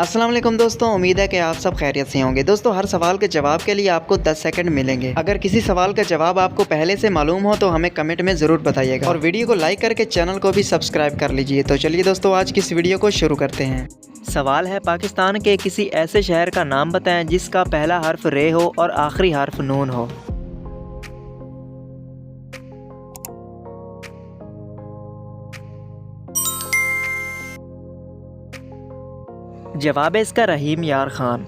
अस्सलाम वालेकुम दोस्तों, उम्मीद है कि आप सब खैरियत से होंगे। दोस्तों, हर सवाल के जवाब के लिए आपको 10 सेकंड मिलेंगे। अगर किसी सवाल का जवाब आपको पहले से मालूम हो तो हमें कमेंट में ज़रूर बताइएगा और वीडियो को लाइक करके चैनल को भी सब्सक्राइब कर लीजिए। तो चलिए दोस्तों, आज की इस वीडियो को शुरू करते हैं। सवाल है, पाकिस्तान के किसी ऐसे शहर का नाम बताएं जिसका पहला हर्फ रे हो और आखिरी हर्फ नून हो। जवाब है इसका रहीम यार खान।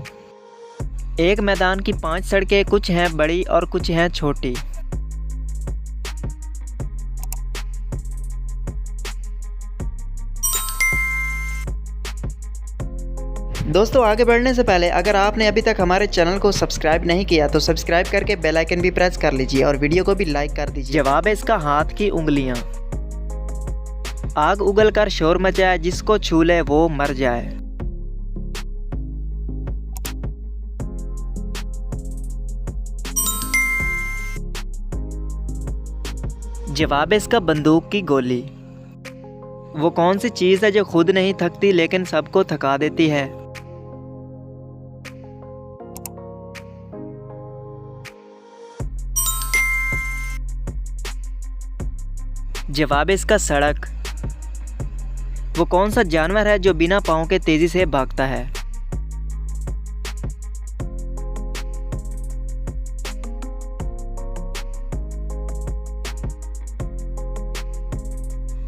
एक मैदान की 5 सड़कें, कुछ हैं बड़ी और कुछ हैं छोटी। दोस्तों, आगे बढ़ने से पहले अगर आपने अभी तक हमारे चैनल को सब्सक्राइब नहीं किया तो सब्सक्राइब करके बेल आइकन भी प्रेस कर लीजिए और वीडियो को भी लाइक कर दीजिए। जवाब है इसका हाथ की उंगलियां। आग उगल कर शोर मचाए, जिसको छू ले वो मर जाए। जवाब है इसका बंदूक की गोली। वो कौन सी चीज़ है जो खुद नहीं थकती लेकिन सबको थका देती है। जवाब है इसका सड़क। वो कौन सा जानवर है जो बिना पाँव के तेजी से भागता है।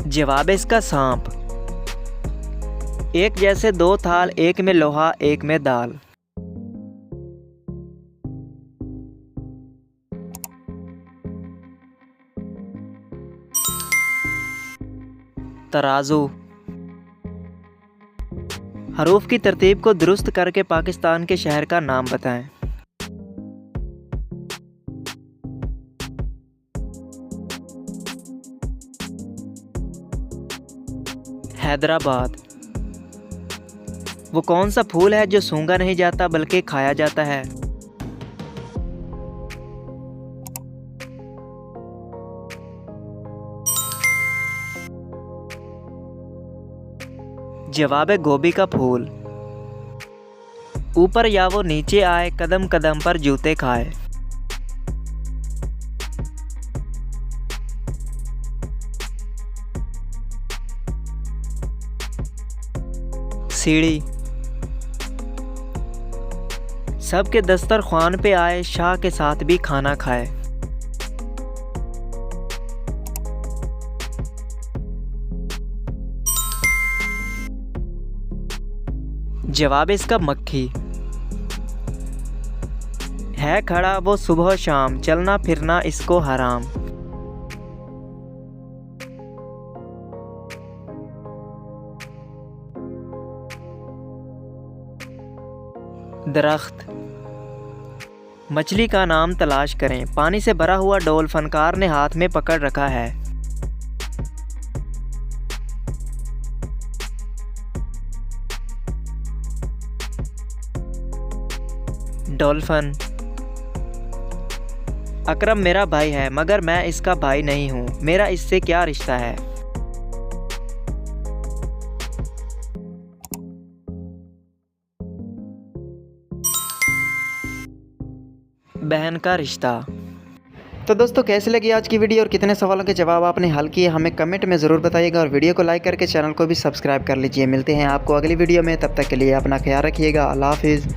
जवाब है इसका सांप। एक जैसे 2 थाल, एक में लोहा एक में दाल। तराजू। हरूफ की तरतीब को दुरुस्त करके पाकिस्तान के शहर का नाम बताएं। हैदराबाद। वो कौन सा फूल है जो सूंघा नहीं जाता बल्कि खाया जाता है। जवाब है गोभी का फूल। ऊपर या वो नीचे आए, कदम कदम पर जूते खाए। सीढ़ी। सबके दस्तरख्वान पे आए, शाह के साथ भी खाना खाए। जवाब इसका मक्खी। है खड़ा वो सुबह शाम, चलना फिरना इसको हराम। दरख्त। मछली का नाम तलाश करें, पानी से भरा हुआ डोल फनकार ने हाथ में पकड़ रखा है। डॉल्फिन। अकरम मेरा भाई है मगर मैं इसका भाई नहीं हूँ, मेरा इससे क्या रिश्ता है। बहन का रिश्ता। तो दोस्तों, कैसी लगी आज की वीडियो और कितने सवालों के जवाब आपने हल किए हमें कमेंट में ज़रूर बताइएगा और वीडियो को लाइक करके चैनल को भी सब्सक्राइब कर लीजिए। मिलते हैं आपको अगली वीडियो में, तब तक के लिए अपना ख्याल रखिएगा। अल्लाह हाफिज़।